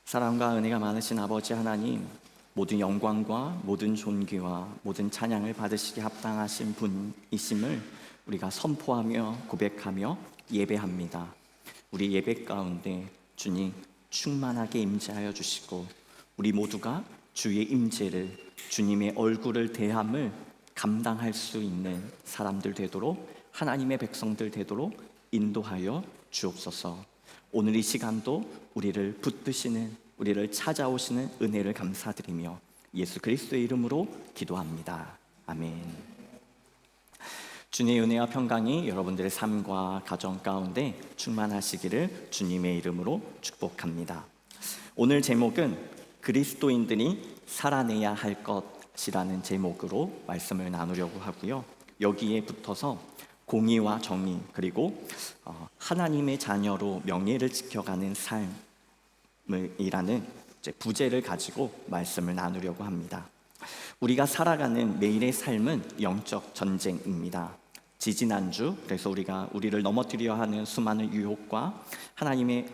사랑과 은혜가 많으신 아버지 하나님, 모든 영광과 모든 존귀와 모든 찬양을 받으시기 합당하신 분이심을 우리가 선포하며 고백하며 예배합니다. 우리 예배 가운데 주님 충만하게 임재하여 주시고, 우리 모두가 주의 임재를, 주님의 얼굴을 대함을 감당할 수 있는 사람들 되도록, 하나님의 백성들 되도록 인도하여 주옵소서. 오늘 이 시간도 우리를 붙드시는, 우리를 찾아오시는 은혜를 감사드리며 예수 그리스도의 이름으로 기도합니다. 아멘. 주님의 은혜와 평강이 여러분들의 삶과 가정 가운데 충만하시기를 주님의 이름으로 축복합니다. 오늘 제목은 그리스도인들이 살아내야 할 것이라는 제목으로 말씀을 나누려고 하고요. 여기에 붙어서 공의와 정의, 그리고 하나님의 자녀로 명예를 지켜가는 삶이라는 부제를 가지고 말씀을 나누려고 합니다. 우리가 살아가는 매일의 삶은 영적 전쟁입니다. 지지난주, 그래서 우리를 넘어뜨려 하는 수많은 유혹과 하나님의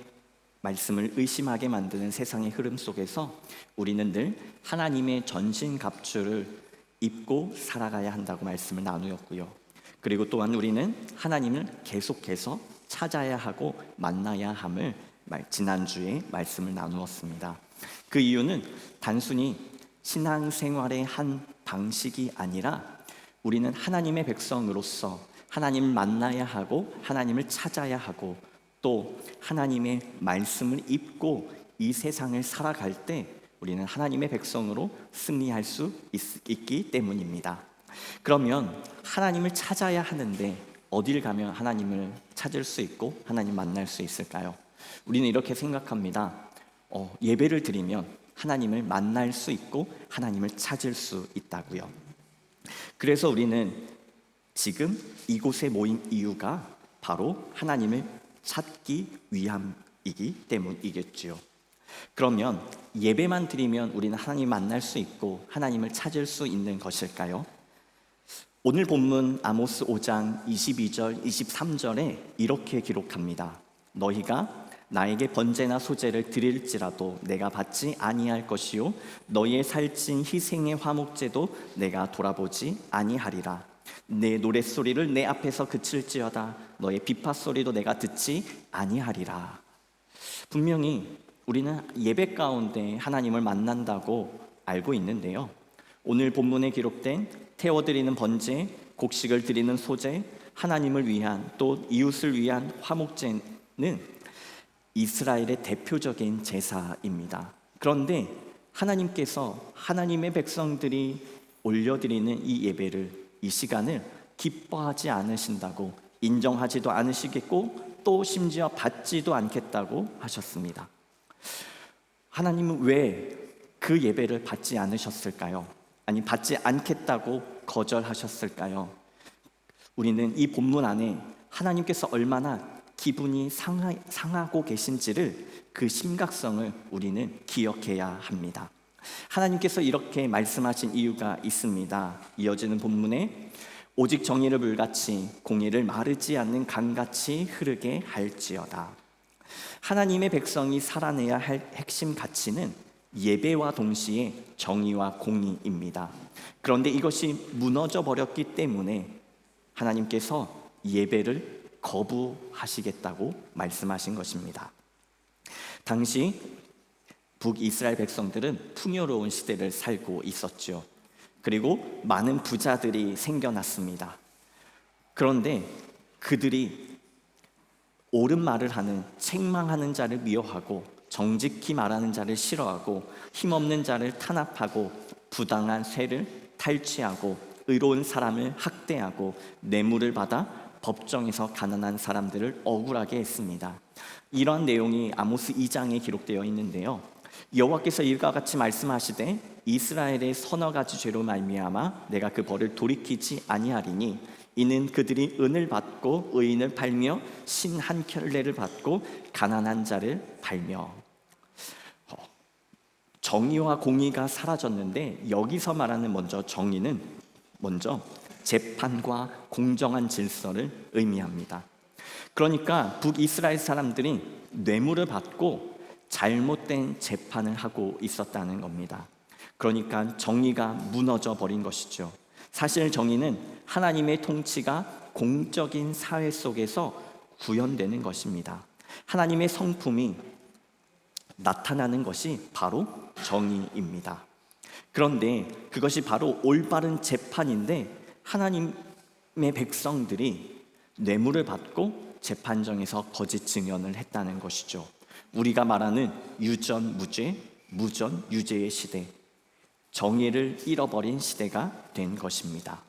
말씀을 의심하게 만드는 세상의 흐름 속에서 우리는 늘 하나님의 전신갑주를 입고 살아가야 한다고 말씀을 나누었고요. 그리고 또한 우리는 하나님을 계속해서 찾아야 하고 만나야 함을 지난주에 말씀을 나누었습니다. 그 이유는 단순히 신앙생활의 한 방식이 아니라 우리는 하나님의 백성으로서 하나님을 만나야 하고 하나님을 찾아야 하고, 또 하나님의 말씀을 입고 이 세상을 살아갈 때 우리는 하나님의 백성으로 승리할 수 있기 때문입니다. 그러면 하나님을 찾아야 하는데 어딜 가면 하나님을 찾을 수 있고 하나님 만날 수 있을까요? 우리는 이렇게 생각합니다. 예배를 드리면 하나님을 만날 수 있고 하나님을 찾을 수 있다고요. 그래서 우리는 지금 이곳에 모인 이유가 바로 하나님을 찾기 위함이기 때문이겠지요. 그러면 예배만 드리면 우리는 하나님 만날 수 있고 하나님을 찾을 수 있는 것일까요? 오늘 본문 아모스 5장 22절 23절에 이렇게 기록합니다. 너희가 나에게 번제나 소제를 드릴지라도 내가 받지 아니할 것이요 너희의 살찐 희생의 화목제도 내가 돌아보지 아니하리라. 내 노랫소리를 내 앞에서 그칠지어다 너의 비파소리도 내가 듣지 아니하리라. 분명히 우리는 예배 가운데 하나님을 만난다고 알고 있는데요, 오늘 본문에 기록된 태워드리는 번제, 곡식을 드리는 소제, 하나님을 위한 또 이웃을 위한 화목제는 이스라엘의 대표적인 제사입니다. 그런데 하나님께서 하나님의 백성들이 올려드리는 이 예배를, 이 시간을 기뻐하지 않으신다고, 인정하지도 않으시겠고 또 심지어 받지도 않겠다고 하셨습니다. 하나님은 왜 그 예배를 받지 않으셨을까요? 아니, 받지 않겠다고 거절하셨을까요? 우리는 이 본문 안에 하나님께서 얼마나 기분이 상하고 계신지를, 그 심각성을 우리는 기억해야 합니다. 하나님께서 이렇게 말씀하신 이유가 있습니다. 이어지는 본문에 오직 정의를 물같이 공의를 마르지 않는 강같이 흐르게 할지어다. 하나님의 백성이 살아내야 할 핵심 가치는 예배와 동시에 정의와 공의입니다. 그런데 이것이 무너져 버렸기 때문에 하나님께서 예배를 거부하시겠다고 말씀하신 것입니다. 당시 북이스라엘 백성들은 풍요로운 시대를 살고 있었죠. 그리고 많은 부자들이 생겨났습니다. 그런데 그들이 옳은 말을 하는, 책망하는 자를 미워하고 정직히 말하는 자를 싫어하고 힘없는 자를 탄압하고 부당한 쇠를 탈취하고 의로운 사람을 학대하고 뇌물을 받아 법정에서 가난한 사람들을 억울하게 했습니다. 이러한 내용이 아모스 2장에 기록되어 있는데요, 여호와께서 이와 같이 말씀하시되 이스라엘의 서너 가지 죄로 말미암아 내가 그 벌을 돌이키지 아니하리니 이는 그들이 은을 받고 의인을 팔며 신 한 켤레를 받고 가난한 자를 팔며. 정의와 공의가 사라졌는데 여기서 말하는 정의는 먼저 재판과 공정한 질서를 의미합니다. 그러니까 북이스라엘 사람들이 뇌물을 받고 잘못된 재판을 하고 있었다는 겁니다. 그러니까 정의가 무너져 버린 것이죠. 사실 정의는 하나님의 통치가 공적인 사회 속에서 구현되는 것입니다. 하나님의 성품이 나타나는 것이 바로 정의입니다. 그런데 그것이 바로 올바른 재판인데 하나님의 백성들이 뇌물을 받고 재판정에서 거짓 증언을 했다는 것이죠. 우리가 말하는 유전무죄, 무전유죄의 시대, 정의를 잃어버린 시대가 된 것입니다.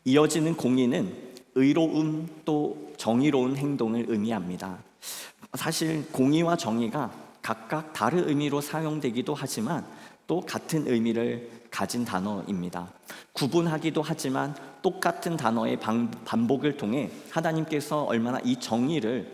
이어지는 공의는 의로움 또 정의로운 행동을 의미합니다. 사실 공의와 정의가 각각 다른 의미로 사용되기도 하지만 또 같은 의미를 가진 단어입니다. 구분하기도 하지만 똑같은 단어의 반복을 통해 하나님께서 얼마나 이 정의를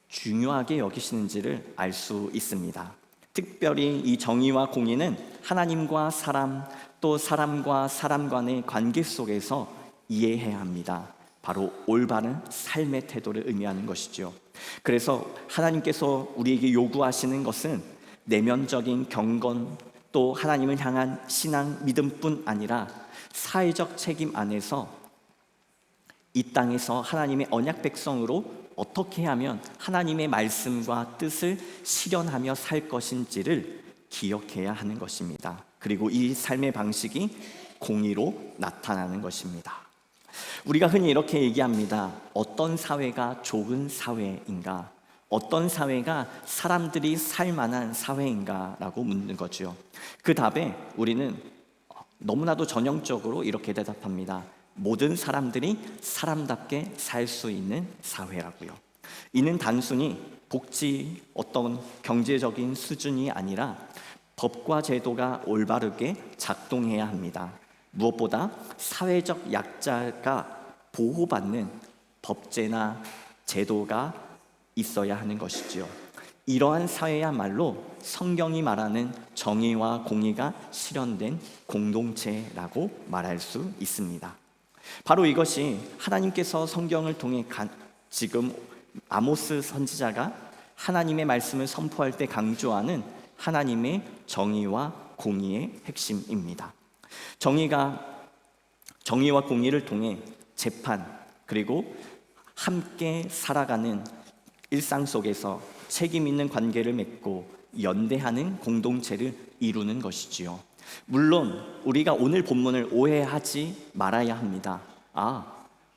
중요하게 여기시는지를 알 수 있습니다. 특별히 이 정의와 공의는 하나님과 사람, 또 사람과 사람 간의 관계 속에서 이해해야 합니다. 바로 올바른 삶의 태도를 의미하는 것이죠. 그래서 하나님께서 우리에게 요구하시는 것은 내면적인 경건, 또 하나님을 향한 신앙 믿음뿐 아니라 사회적 책임 안에서 이 땅에서 하나님의 언약 백성으로 어떻게 하면 하나님의 말씀과 뜻을 실현하며 살 것인지를 기억해야 하는 것입니다. 그리고 이 삶의 방식이 공의로 나타나는 것입니다. 우리가 흔히 이렇게 얘기합니다. 어떤 사회가 좋은 사회인가? 어떤 사회가 사람들이 살 만한 사회인가? 라고 묻는 거죠. 그 답에 우리는 너무나도 전형적으로 이렇게 대답합니다. 모든 사람들이 사람답게 살 수 있는 사회라고요. 이는 단순히 복지, 어떤 경제적인 수준이 아니라 법과 제도가 올바르게 작동해야 합니다. 무엇보다 사회적 약자가 보호받는 법제나 제도가 있어야 하는 것이지요. 이러한 사회야말로 성경이 말하는 정의와 공의가 실현된 공동체라고 말할 수 있습니다. 바로 이것이 하나님께서 성경을 통해 지금 아모스 선지자가 하나님의 말씀을 선포할 때 강조하는 하나님의 정의와 공의의 핵심입니다. 정의와 공의를 통해 재판, 그리고 함께 살아가는 일상 속에서 책임 있는 관계를 맺고 연대하는 공동체를 이루는 것이지요. 물론 우리가 오늘 본문을 오해하지 말아야 합니다.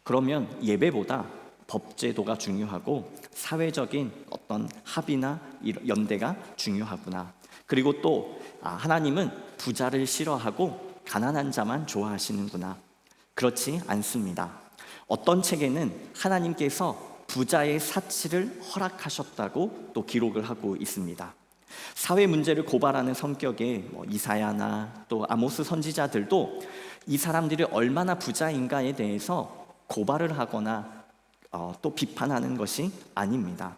그러면 예배보다 법제도가 중요하고 사회적인 어떤 합의나 연대가 중요하구나. 그리고 또 하나님은 부자를 싫어하고 가난한 자만 좋아하시는구나. 그렇지 않습니다. 어떤 책에는 하나님께서 부자의 사치를 허락하셨다고 또 기록을 하고 있습니다. 사회 문제를 고발하는 성격의 이사야나 또 아모스 선지자들도 이 사람들이 얼마나 부자인가에 대해서 고발을 하거나 또 비판하는 것이 아닙니다.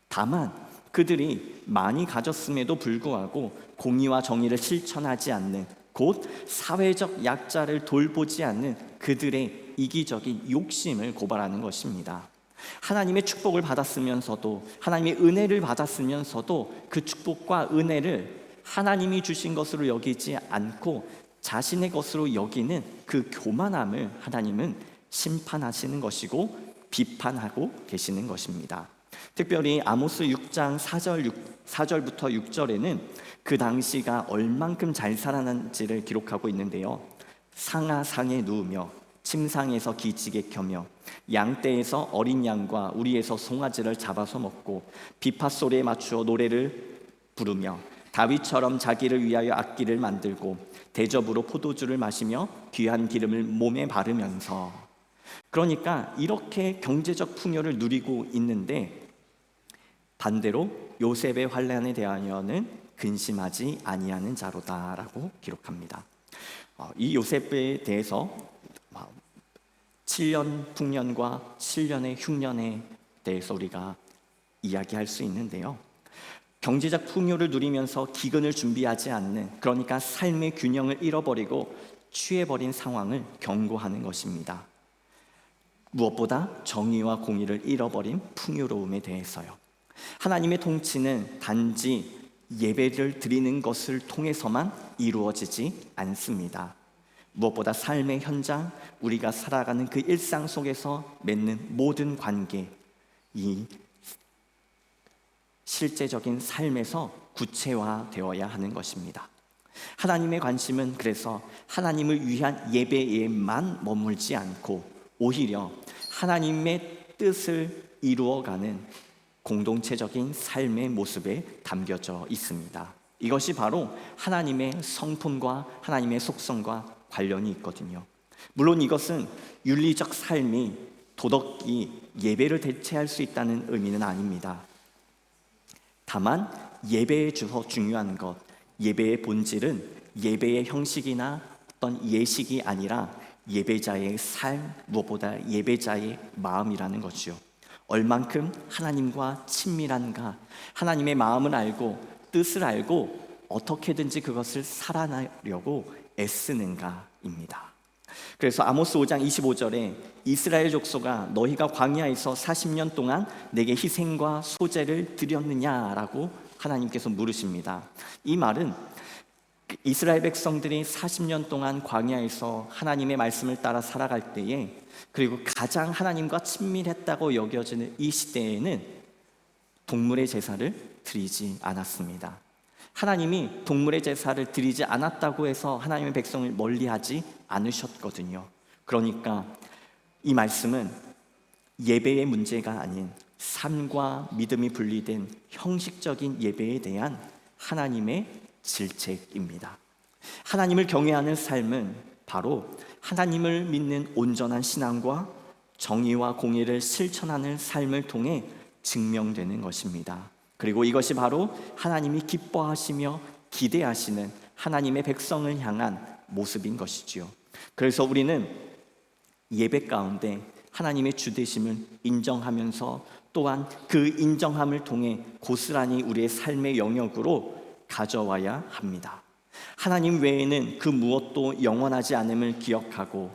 다만 그들이 많이 가졌음에도 불구하고 공의와 정의를 실천하지 않는, 곧 사회적 약자를 돌보지 않는 그들의 이기적인 욕심을 고발하는 것입니다. 하나님의 축복을 받았으면서도, 하나님의 은혜를 받았으면서도 그 축복과 은혜를 하나님이 주신 것으로 여기지 않고 자신의 것으로 여기는 그 교만함을 하나님은 심판하시는 것이고 비판하고 계시는 것입니다. 특별히 아모스 6장 4절부터 6절에는 그 당시가 얼만큼 잘 살아난지를 기록하고 있는데요. 상하상에 누우며 침상에서 기지개 켜며 양떼에서 어린 양과 우리에서 송아지를 잡아서 먹고 비파 소리에 맞추어 노래를 부르며 다윗처럼 자기를 위하여 악기를 만들고 대접으로 포도주를 마시며 귀한 기름을 몸에 바르면서, 그러니까 이렇게 경제적 풍요를 누리고 있는데 반대로 요셉의 환난에 대하여는 근심하지 아니하는 자로다라고 기록합니다. 이 요셉에 대해서 7년 풍년과 7년의 흉년에 대해서 우리가 이야기할 수 있는데요. 경제적 풍요를 누리면서 기근을 준비하지 않는, 그러니까 삶의 균형을 잃어버리고 취해버린 상황을 경고하는 것입니다. 무엇보다 정의와 공의를 잃어버린 풍요로움에 대해서요. 하나님의 통치는 단지 예배를 드리는 것을 통해서만 이루어지지 않습니다. 무엇보다 삶의 현장, 우리가 살아가는 그 일상 속에서 맺는 모든 관계, 이 실제적인 삶에서 구체화되어야 하는 것입니다. 하나님의 관심은 그래서 하나님을 위한 예배에만 머물지 않고 오히려 하나님의 뜻을 이루어가는 공동체적인 삶의 모습에 담겨져 있습니다. 이것이 바로 하나님의 성품과 하나님의 속성과 관련이 있거든요. 물론 이것은 윤리적 삶이 도덕이 예배를 대체할 수 있다는 의미는 아닙니다. 다만 예배에 주어 중요한 것, 예배의 본질은 예배의 형식이나 어떤 예식이 아니라 예배자의 삶, 무엇보다 예배자의 마음이라는 것이요. 얼만큼 하나님과 친밀한가, 하나님의 마음을 알고 뜻을 알고 어떻게든지 그것을 살아나려고 애쓰는가입니다. 그래서 아모스 5장 25절에 이스라엘 족속아 너희가 광야에서 40년 동안 내게 희생과 소제를 드렸느냐라고 하나님께서 물으십니다. 이 말은 이스라엘 백성들이 40년 동안 광야에서 하나님의 말씀을 따라 살아갈 때에, 그리고 가장 하나님과 친밀했다고 여겨지는 이 시대에는 동물의 제사를 드리지 않았습니다. 하나님이 동물의 제사를 드리지 않았다고 해서 하나님의 백성을 멀리하지 않으셨거든요. 그러니까 이 말씀은 예배의 문제가 아닌 삶과 믿음이 분리된 형식적인 예배에 대한 하나님의 질책입니다. 하나님을 경외하는 삶은 바로 하나님을 믿는 온전한 신앙과 정의와 공의를 실천하는 삶을 통해 증명되는 것입니다. 그리고 이것이 바로 하나님이 기뻐하시며 기대하시는 하나님의 백성을 향한 모습인 것이지요. 그래서 우리는 예배 가운데 하나님의 주되심을 인정하면서 또한 그 인정함을 통해 고스란히 우리의 삶의 영역으로 가져와야 합니다. 하나님 외에는 그 무엇도 영원하지 않음을 기억하고,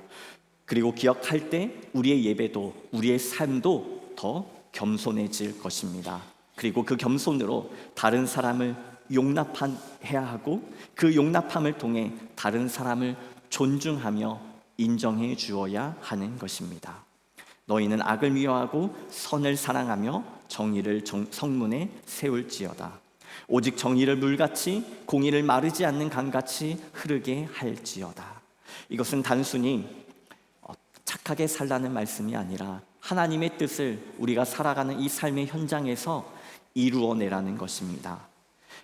그리고 기억할 때 우리의 예배도 우리의 삶도 더 겸손해질 것입니다. 그리고 그 겸손으로 다른 사람을 용납해야 하고, 그 용납함을 통해 다른 사람을 존중하며 인정해 주어야 하는 것입니다. 너희는 악을 미워하고 선을 사랑하며 정의를 성문에 세울지어다. 오직 정의를 물같이 공의를 마르지 않는 강같이 흐르게 할지어다. 이것은 단순히 착하게 살라는 말씀이 아니라 하나님의 뜻을 우리가 살아가는 이 삶의 현장에서 이루어내라는 것입니다.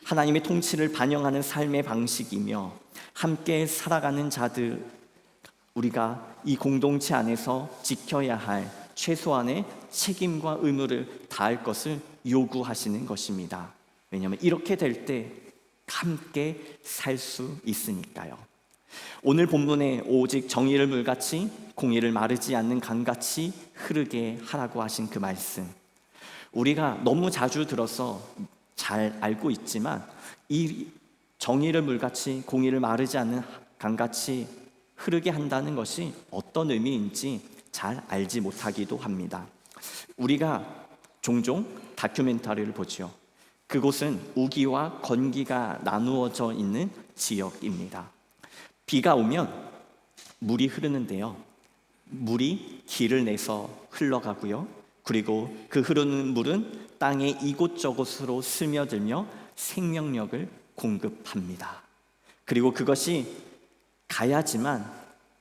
하나님의 통치를 반영하는 삶의 방식이며, 함께 살아가는 자들, 우리가 이 공동체 안에서 지켜야 할 최소한의 책임과 의무를 다할 것을 요구하시는 것입니다. 왜냐하면 이렇게 될 때 함께 살 수 있으니까요. 오늘 본문에 오직 정의를 물같이 공의를 마르지 않는 강같이 흐르게 하라고 하신 그 말씀, 우리가 너무 자주 들어서 잘 알고 있지만 이 정의를 물같이 공의를 마르지 않는 강같이 흐르게 한다는 것이 어떤 의미인지 잘 알지 못하기도 합니다. 우리가 종종 다큐멘터리를 보죠. 그곳은 우기와 건기가 나누어져 있는 지역입니다. 비가 오면 물이 흐르는데요, 물이 길을 내서 흘러가고요, 그리고 그 흐르는 물은 땅의 이곳저곳으로 스며들며 생명력을 공급합니다. 그리고 그것이 가야지만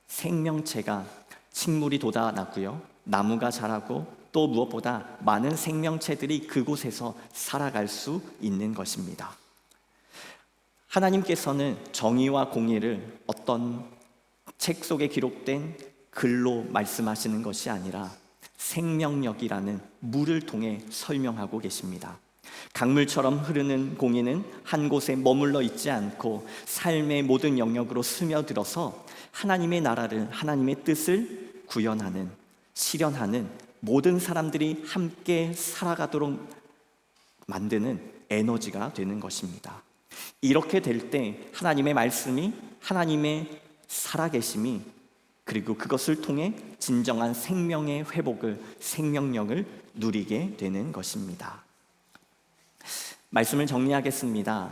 생명체가, 식물이 돋아나고요, 나무가 자라고, 또 무엇보다 많은 생명체들이 그곳에서 살아갈 수 있는 것입니다. 하나님께서는 정의와 공의를 어떤 책 속에 기록된 글로 말씀하시는 것이 아니라 생명력이라는 물을 통해 설명하고 계십니다. 강물처럼 흐르는 공의는 한 곳에 머물러 있지 않고 삶의 모든 영역으로 스며들어서 하나님의 나라를, 하나님의 뜻을 구현하는, 실현하는, 모든 사람들이 함께 살아가도록 만드는 에너지가 되는 것입니다. 이렇게 될 때 하나님의 말씀이, 하나님의 살아계심이, 그리고 그것을 통해 진정한 생명의 회복을, 생명력을 누리게 되는 것입니다. 말씀을 정리하겠습니다.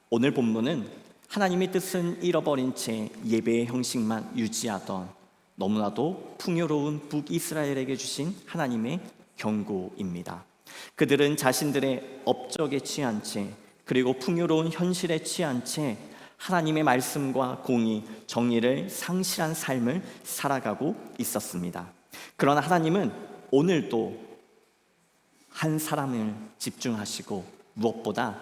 오늘 본문은 하나님의 뜻은 잃어버린 채 예배의 형식만 유지하던 너무나도 풍요로운 북이스라엘에게 주신 하나님의 경고입니다. 그들은 자신들의 업적에 취한 채 그리고 풍요로운 현실에 취한 채 하나님의 말씀과 공의, 정의를 상실한 삶을 살아가고 있었습니다. 그러나 하나님은 오늘도 한 사람을 집중하시고 무엇보다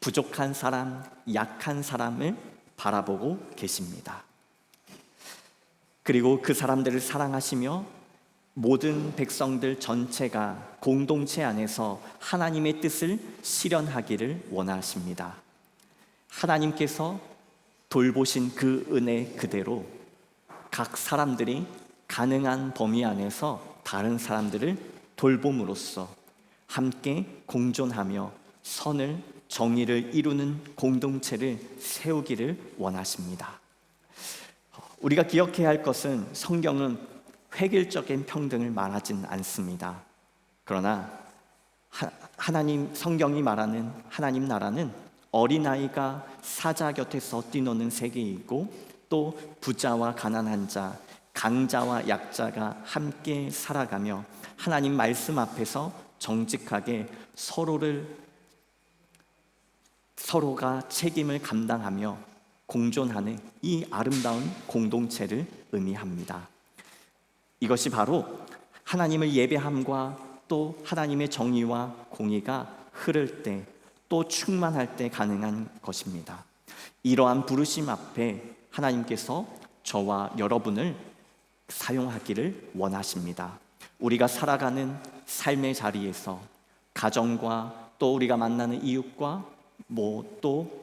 부족한 사람, 약한 사람을 바라보고 계십니다. 그리고 그 사람들을 사랑하시며 모든 백성들 전체가 공동체 안에서 하나님의 뜻을 실현하기를 원하십니다. 하나님께서 돌보신 그 은혜 그대로 각 사람들이 가능한 범위 안에서 다른 사람들을 돌봄으로써 함께 공존하며 선을, 정의를 이루는 공동체를 세우기를 원하십니다. 우리가 기억해야 할 것은 성경은 획일적인 평등을 말하진 않습니다. 그러나 하나님 성경이 말하는 하나님 나라는 어린아이가 사자 곁에서 뛰노는 세계이고 또 부자와 가난한 자, 강자와 약자가 함께 살아가며 하나님 말씀 앞에서 정직하게 서로가 책임을 감당하며 공존하는 이 아름다운 공동체를 의미합니다. 이것이 바로 하나님을 예배함과 또 하나님의 정의와 공의가 흐를 때 또 충만할 때 가능한 것입니다. 이러한 부르심 앞에 하나님께서 저와 여러분을 사용하기를 원하십니다. 우리가 살아가는 삶의 자리에서 가정과 또 우리가 만나는 이웃과 또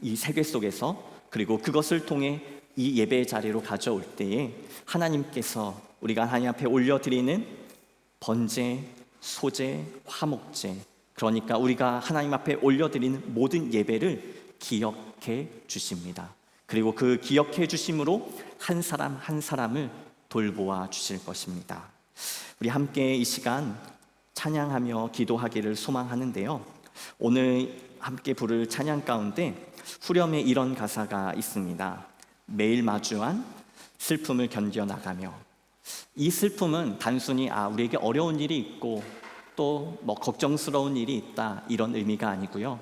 이 세계 속에서 그리고 그것을 통해 이 예배의 자리로 가져올 때에 하나님께서 우리가 하나님 앞에 올려드리는 번제, 소제, 화목제, 그러니까 우리가 하나님 앞에 올려드리는 모든 예배를 기억해 주십니다. 그리고 그 기억해 주심으로 한 사람 한 사람을 돌보아 주실 것입니다. 우리 함께 이 시간 찬양하며 기도하기를 소망하는데요. 오늘 함께 부를 찬양 가운데 후렴에 이런 가사가 있습니다. 매일 마주한 슬픔을 견뎌나가며. 이 슬픔은 단순히 우리에게 어려운 일이 있고 또 걱정스러운 일이 있다 이런 의미가 아니고요.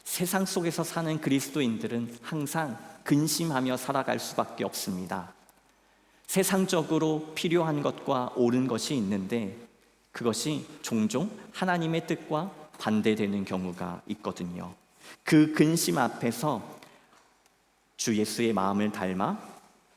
세상 속에서 사는 그리스도인들은 항상 근심하며 살아갈 수밖에 없습니다. 세상적으로 필요한 것과 옳은 것이 있는데 그것이 종종 하나님의 뜻과 반대되는 경우가 있거든요. 그 근심 앞에서 주 예수의 마음을 닮아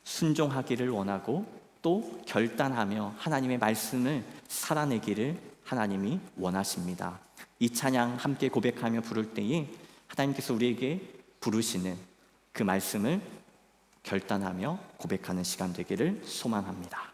순종하기를 원하고 또 결단하며 하나님의 말씀을 살아내기를 하나님이 원하십니다. 이 찬양 함께 고백하며 부를 때에 하나님께서 우리에게 부르시는 그 말씀을 결단하며 고백하는 시간 되기를 소망합니다.